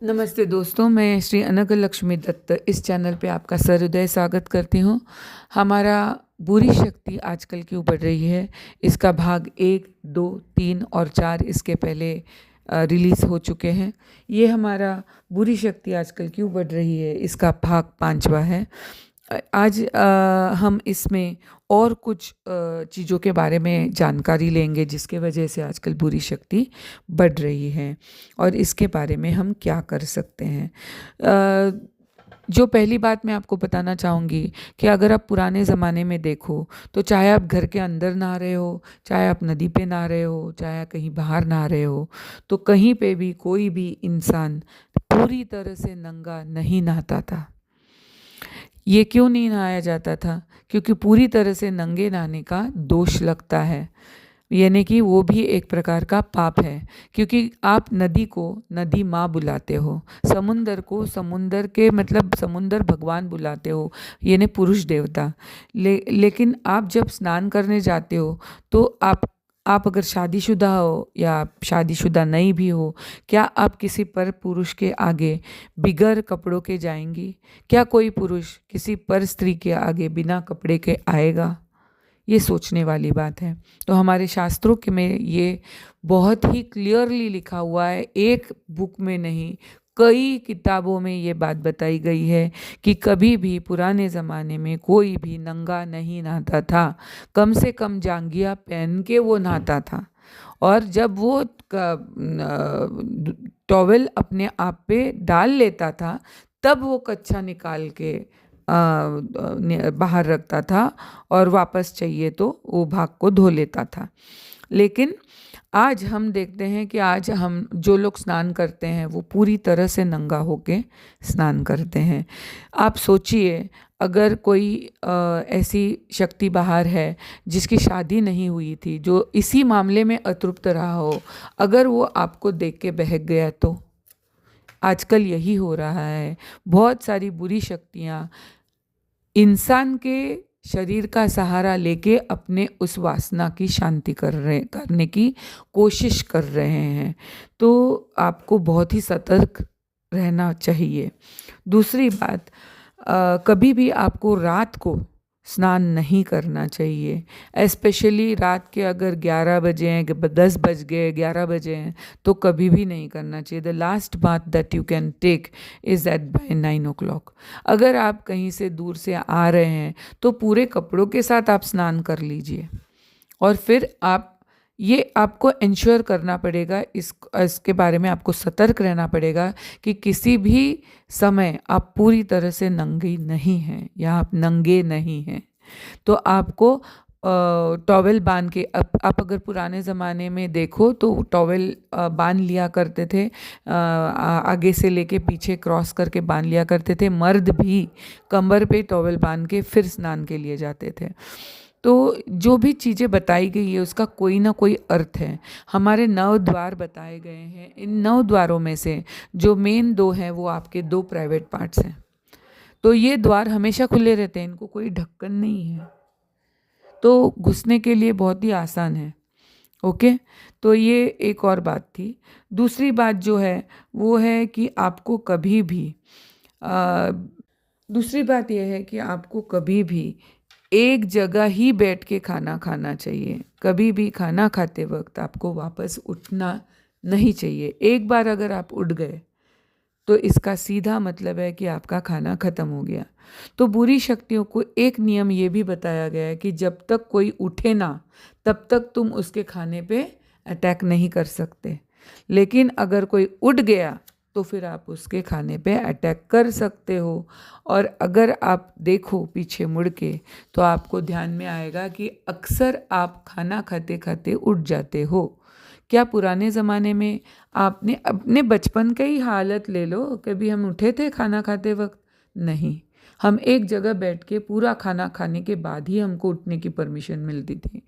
नमस्ते दोस्तों, मैं श्री अनघ लक्ष्मी दत्त इस चैनल पे आपका सहृदय स्वागत करती हूँ। हमारा बुरी शक्ति आजकल क्यों बढ़ रही है, इसका भाग 1, 2, 3 और 4 इसके पहले रिलीज़ हो चुके हैं। ये हमारा बुरी शक्ति आजकल क्यों बढ़ रही है, इसका भाग 5वां है। आज हम इसमें और कुछ चीज़ों के बारे में जानकारी लेंगे जिसके वजह से आजकल बुरी शक्ति बढ़ रही है और इसके बारे में हम क्या कर सकते हैं। जो पहली बात मैं आपको बताना चाहूँगी कि अगर आप पुराने ज़माने में देखो तो चाहे आप घर के अंदर नहा रहे हो, चाहे आप नदी पे नहा रहे हो, चाहे कहीं बाहर नहा रहे हो, तो कहीं पे भी कोई भी इंसान पूरी तरह से नंगा नहीं नहाता था। ये क्यों नहीं नहाया जाता था? क्योंकि पूरी तरह से नंगे नहाने का दोष लगता है, यानी कि वो भी एक प्रकार का पाप है। क्योंकि आप नदी को नदी माँ बुलाते हो, समुंदर को समुंदर के मतलब समुंदर भगवान बुलाते हो, यानी पुरुष देवता। लेकिन आप जब स्नान करने जाते हो तो आप अगर शादीशुदा हो या आप शादीशुदा नहीं भी हो, क्या आप किसी पर पुरुष के आगे बिगर कपड़ों के जाएंगी? क्या कोई पुरुष किसी पर स्त्री के आगे बिना कपड़े के आएगा? ये सोचने वाली बात है। तो हमारे शास्त्रों के में ये बहुत ही क्लियरली लिखा हुआ है, एक बुक में नहीं कई किताबों में ये बात बताई गई है कि कभी भी पुराने ज़माने में कोई भी नंगा नहीं नहाता था। कम से कम जांघिया पहन के वो नहाता था, और जब वो टॉवेल अपने आप पे डाल लेता था तब वो कच्छा निकाल के बाहर रखता था और वापस चाहिए तो वो भाग को धो लेता था। लेकिन आज हम देखते हैं कि आज हम जो लोग स्नान करते हैं वो पूरी तरह से नंगा होके स्नान करते हैं। आप सोचिए, अगर कोई ऐसी शक्ति बाहर है जिसकी शादी नहीं हुई थी, जो इसी मामले में अतृप्त रहा हो, अगर वो आपको देख के बहक गया तो? आजकल यही हो रहा है। बहुत सारी बुरी शक्तियाँ इंसान के शरीर का सहारा लेके अपने उस वासना की शांति करने की कोशिश कर रहे हैं। तो आपको बहुत ही सतर्क रहना चाहिए। दूसरी बात, कभी भी आपको रात को स्नान नहीं करना चाहिए। स्पेशली रात के अगर 11 बजे हैं, 10 बज गए, 11 बजे हैं, तो कभी भी नहीं करना चाहिए। The last bath that you can take is that by 9 o'clock। अगर आप कहीं से दूर से आ रहे हैं तो पूरे कपड़ों के साथ आप स्नान कर लीजिए, और फिर आपको इंश्योर करना पड़ेगा, इसके बारे में आपको सतर्क रहना पड़ेगा कि किसी भी समय आप पूरी तरह से नंगी नहीं हैं या आप नंगे नहीं हैं। तो आपको टॉवेल बांध के, आप अगर पुराने ज़माने में देखो तो टॉवेल बांध लिया करते थे, आगे से लेके पीछे क्रॉस करके बांध लिया करते थे। मर्द भी कमर पे टॉवेल बांध के फिर स्नान के लिए जाते थे। तो जो भी चीज़ें बताई गई है उसका कोई ना कोई अर्थ है। हमारे 9 द्वार बताए गए हैं। इन 9 द्वारों में से जो मेन 2 हैं वो आपके 2 प्राइवेट पार्ट्स हैं। तो ये द्वार हमेशा खुले रहते हैं, इनको कोई ढक्कन नहीं है, तो घुसने के लिए बहुत ही आसान है। ओके, तो ये एक और बात थी। दूसरी बात जो है वो है कि आपको कभी भी आ, दूसरी बात यह है कि आपको कभी भी एक जगह ही बैठ के खाना खाना चाहिए। कभी भी खाना खाते वक्त आपको वापस उठना नहीं चाहिए। एक बार अगर आप उठ गए तो इसका सीधा मतलब है कि आपका खाना खत्म हो गया। तो बुरी शक्तियों को एक नियम ये भी बताया गया है कि जब तक कोई उठे ना तब तक तुम उसके खाने पे अटैक नहीं कर सकते। लेकिन अगर कोई उठ गया तो फिर आप उसके खाने पे अटैक कर सकते हो। और अगर आप देखो पीछे मुड़ के तो आपको ध्यान में आएगा कि अक्सर आप खाना खाते खाते उठ जाते हो। क्या पुराने ज़माने में आपने अपने बचपन का ही हालत ले लो, कभी हम उठे थे खाना खाते वक्त? नहीं, हम एक जगह बैठ के पूरा खाना खाने के बाद ही हमको उठने की परमिशन मिलती थी।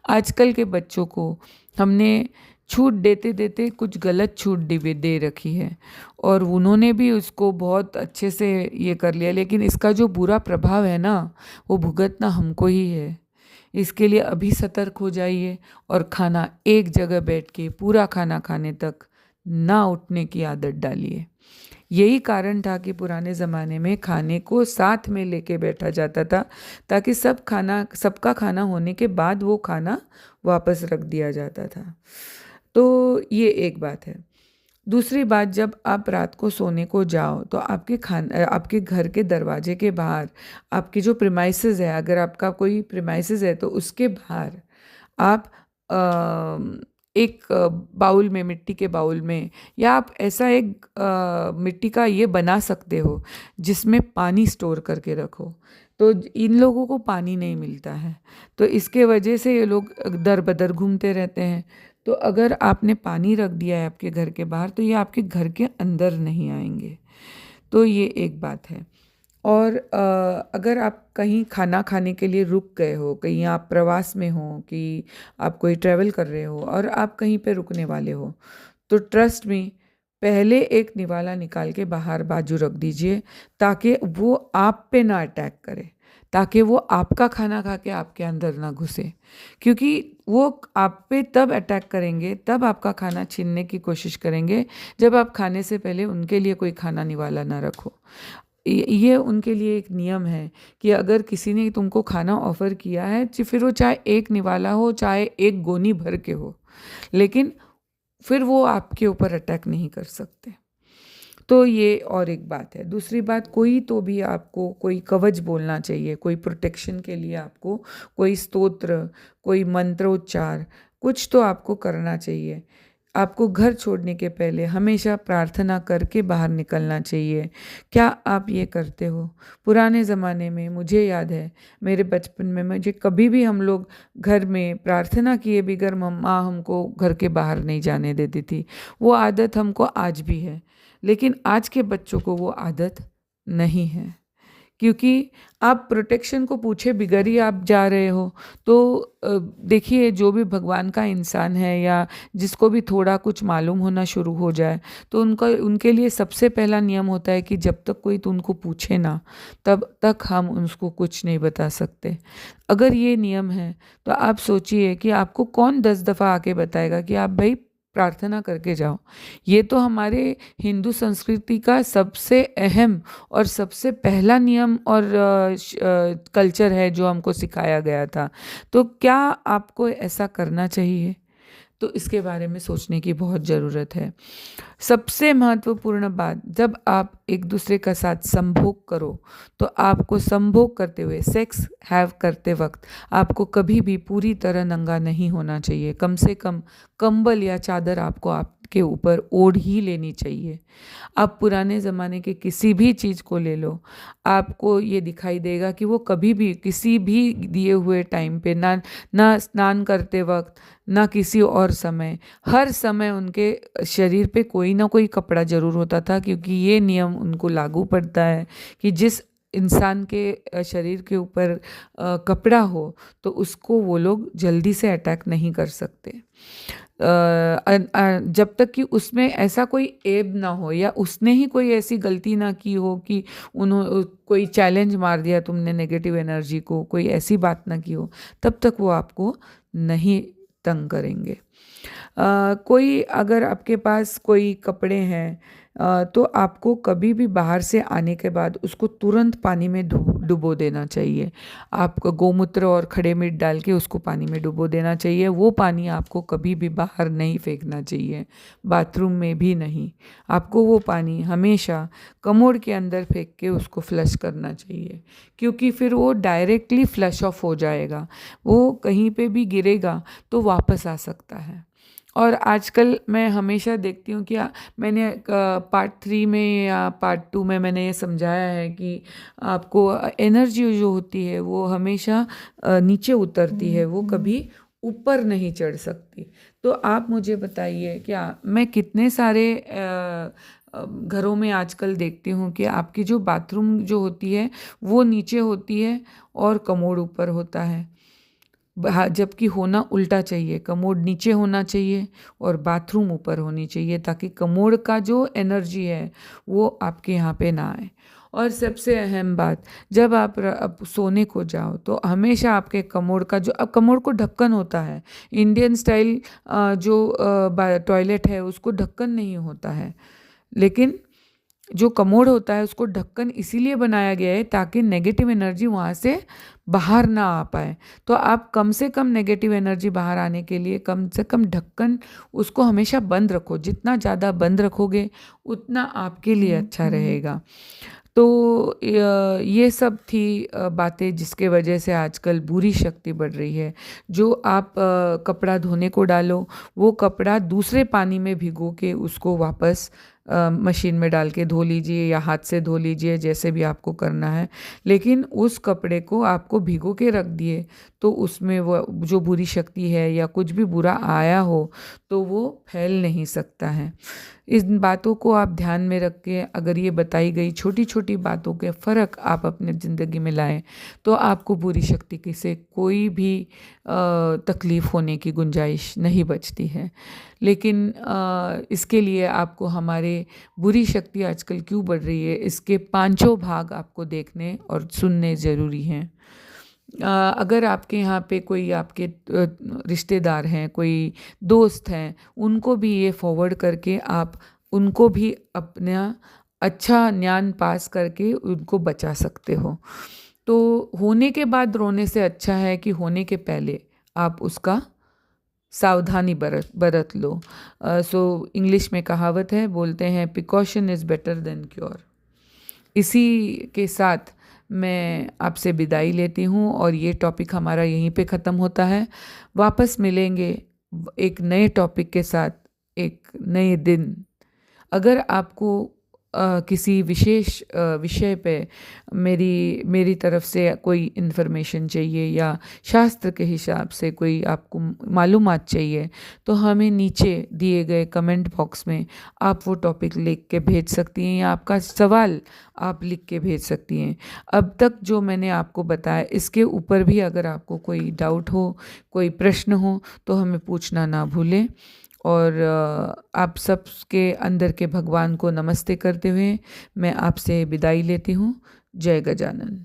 आजकल के बच्चों को हमने छूट देते देते कुछ गलत छूट दे रखी है, और उन्होंने भी उसको बहुत अच्छे से ये कर लिया, लेकिन इसका जो बुरा प्रभाव है ना वो भुगतना हमको ही है। इसके लिए अभी सतर्क हो जाइए और खाना एक जगह बैठ के पूरा खाना खाने तक ना उठने की आदत डालिए। यही कारण था कि पुराने ज़माने में खाने को साथ में लेके बैठा जाता था, ताकि सबका खाना होने के बाद वो खाना वापस रख दिया जाता था। तो ये एक बात है। दूसरी बात, जब आप रात को सोने को जाओ तो आपके घर के दरवाजे के बाहर, आपकी जो प्रीमाइसेस है, अगर आपका कोई प्रीमाइसेस है तो उसके बाहर आप एक बाउल में, मिट्टी के बाउल में, या आप ऐसा एक मिट्टी का ये बना सकते हो जिसमें पानी स्टोर करके रखो। तो इन लोगों को पानी नहीं मिलता है, तो इसके वजह से ये लोग दर बदर घूमते रहते हैं। तो अगर आपने पानी रख दिया है आपके घर के बाहर, तो ये आपके घर के अंदर नहीं आएंगे। तो ये एक बात है। और अगर आप कहीं खाना खाने के लिए रुक गए हो, कहीं आप प्रवास में हो, कि आप कोई ट्रैवल कर रहे हो और आप कहीं पे रुकने वाले हो, तो ट्रस्ट मी, पहले एक निवाला निकाल के बाहर बाजू रख दीजिए, ताकि वो आप पे ना अटैक करे, ताकि वो आपका खाना खा के आपके अंदर ना घुसे। क्योंकि वो आप पे तब अटैक करेंगे, तब आपका खाना छीनने की कोशिश करेंगे, जब आप खाने से पहले उनके लिए कोई खाना निवाला ना रखो। ये उनके लिए एक नियम है कि अगर किसी ने तुमको खाना ऑफ़र किया है, फिर वो चाहे एक निवाला हो, चाहे एक गोनी भर के हो, लेकिन फिर वो आपके ऊपर अटैक नहीं कर सकते। तो ये और एक बात है। दूसरी बात, कोई तो भी आपको कोई कवच बोलना चाहिए, कोई प्रोटेक्शन के लिए आपको कोई स्तोत्र, कोई मंत्रोच्चार, कुछ तो आपको करना चाहिए। आपको घर छोड़ने के पहले हमेशा प्रार्थना करके बाहर निकलना चाहिए। क्या आप ये करते हो? पुराने ज़माने में मुझे याद है, मेरे बचपन में मुझे कभी भी हम लोग घर में प्रार्थना किए बगैर मम्मा हमको घर के बाहर नहीं जाने देती थी। वो आदत हमको आज भी है, लेकिन आज के बच्चों को वो आदत नहीं है, क्योंकि आप प्रोटेक्शन को पूछे बिगर ही आप जा रहे हो। तो देखिए, जो भी भगवान का इंसान है या जिसको भी थोड़ा कुछ मालूम होना शुरू हो जाए, तो उनके लिए सबसे पहला नियम होता है कि जब तक कोई तो उनको पूछे ना, तब तक हम उसको कुछ नहीं बता सकते। अगर ये नियम है, तो आप सोचिए कि आपको कौन 10 दफ़ा आके बताएगा कि आप भाई प्रार्थना करके जाओ। ये तो हमारे हिंदू संस्कृति का सबसे अहम और सबसे पहला नियम और कल्चर है जो हमको सिखाया गया था। तो क्या आपको ऐसा करना चाहिए? तो इसके बारे में सोचने की बहुत ज़रूरत है। सबसे महत्वपूर्ण बात, जब आप एक दूसरे का साथ संभोग करो, तो आपको संभोग करते हुए, सेक्स हैव करते वक्त, आपको कभी भी पूरी तरह नंगा नहीं होना चाहिए। कम से कम कंबल या चादर आपको आपके ऊपर ओढ़ ही लेनी चाहिए। आप पुराने ज़माने के किसी भी चीज़ को ले लो, आपको ये दिखाई देगा कि वो कभी भी किसी भी दिए हुए टाइम पे, ना स्नान करते वक्त, ना किसी और समय, हर समय उनके शरीर पे कोई ना कोई कपड़ा ज़रूर होता था, क्योंकि ये नियम उनको लागू पड़ता है कि जिस इंसान के शरीर के ऊपर कपड़ा हो, तो उसको वो लोग जल्दी से अटैक नहीं कर सकते, जब तक कि उसमें ऐसा कोई ऐब ना हो, या उसने ही कोई ऐसी गलती ना की हो कि कोई चैलेंज मार दिया तुमने नेगेटिव एनर्जी को, कोई ऐसी बात ना की हो, तब तक वो आपको नहीं तंग करेंगे। कोई अगर आपके पास कोई कपड़े हैं, तो आपको कभी भी बाहर से आने के बाद उसको तुरंत पानी में डुबो देना चाहिए। आपको गोमूत्र और खड़े मिर्च डाल के उसको पानी में डुबो देना चाहिए। वो पानी आपको कभी भी बाहर नहीं फेंकना चाहिए, बाथरूम में भी नहीं। आपको वो पानी हमेशा कमोड के अंदर फेंक के उसको फ्लश करना चाहिए, क्योंकि फिर वो डायरेक्टली फ्लश ऑफ हो जाएगा। वो कहीं पे भी गिरेगा तो वापस आ सकता है। और आजकल मैं हमेशा देखती हूँ कि मैंने पार्ट 3 में या पार्ट 2 में मैंने ये समझाया है कि आपको एनर्जी जो होती है वो हमेशा नीचे उतरती है, वो कभी ऊपर नहीं चढ़ सकती। तो आप मुझे बताइए, क्या मैं कितने सारे घरों में आजकल देखती हूँ कि आपकी जो बाथरूम जो होती है वो नीचे होती है और कमोड ऊपर होता है, जबकि होना उल्टा चाहिए। कमोड नीचे होना चाहिए और बाथरूम ऊपर होनी चाहिए, ताकि कमोड का जो एनर्जी है वो आपके यहाँ पे ना आए। और सबसे अहम बात, जब आप सोने को जाओ तो हमेशा आपके कमोड का अब कमोड को ढक्कन होता है, इंडियन स्टाइल जो टॉयलेट है उसको ढक्कन नहीं होता है, लेकिन जो कमोड होता है उसको ढक्कन इसीलिए बनाया गया है ताकि नेगेटिव एनर्जी वहाँ से बाहर ना आ पाए। तो आप कम से कम नेगेटिव एनर्जी बाहर आने के लिए कम से कम ढक्कन उसको हमेशा बंद रखो। जितना ज़्यादा बंद रखोगे उतना आपके लिए अच्छा रहेगा। तो ये सब थी बातें जिसके वजह से आजकल बुरी शक्ति बढ़ रही है। जो आप कपड़ा धोने को डालो, वो कपड़ा दूसरे पानी में भिगो के उसको वापस मशीन में डाल के धो लीजिए या हाथ से धो लीजिए, जैसे भी आपको करना है। लेकिन उस कपड़े को आपको भिगो के रख दिए तो उसमें वो जो बुरी शक्ति है या कुछ भी बुरा आया हो तो वो फैल नहीं सकता है। इन बातों को आप ध्यान में रख के अगर ये बताई गई छोटी छोटी बातों के फ़र्क आप अपने ज़िंदगी में लाएं तो आपको बुरी शक्ति की से कोई भी तकलीफ़ होने की गुंजाइश नहीं बचती है। लेकिन इसके लिए आपको हमारे बुरी शक्ति आजकल क्यों बढ़ रही है, इसके पांचों भाग आपको देखने और सुनने ज़रूरी हैं। अगर आपके यहाँ पे कोई आपके रिश्तेदार हैं, कोई दोस्त हैं, उनको भी ये फॉरवर्ड करके आप उनको भी अपना अच्छा ज्ञान पास करके उनको बचा सकते हो। तो होने के बाद रोने से अच्छा है कि होने के पहले आप उसका सावधानी बरत लो। सो इंग्लिश में कहावत है, बोलते हैं precaution is better than cure. इसी के साथ मैं आपसे विदाई लेती हूँ और ये टॉपिक हमारा यहीं पे ख़त्म होता है। वापस मिलेंगे एक नए टॉपिक के साथ एक नए दिन। अगर आपको किसी विशेष विषय पे मेरी तरफ से कोई इन्फॉर्मेशन चाहिए या शास्त्र के हिसाब से कोई आपको मालूमात चाहिए तो हमें नीचे दिए गए कमेंट बॉक्स में आप वो टॉपिक लिख के भेज सकती हैं या आपका सवाल आप लिख के भेज सकती हैं। अब तक जो मैंने आपको बताया इसके ऊपर भी अगर आपको कोई डाउट हो, कोई प्रश्न हो तो हमें पूछना ना भूलें। और आप सबके अंदर के भगवान को नमस्ते करते हुए मैं आपसे विदाई लेती हूँ। जय गजानन।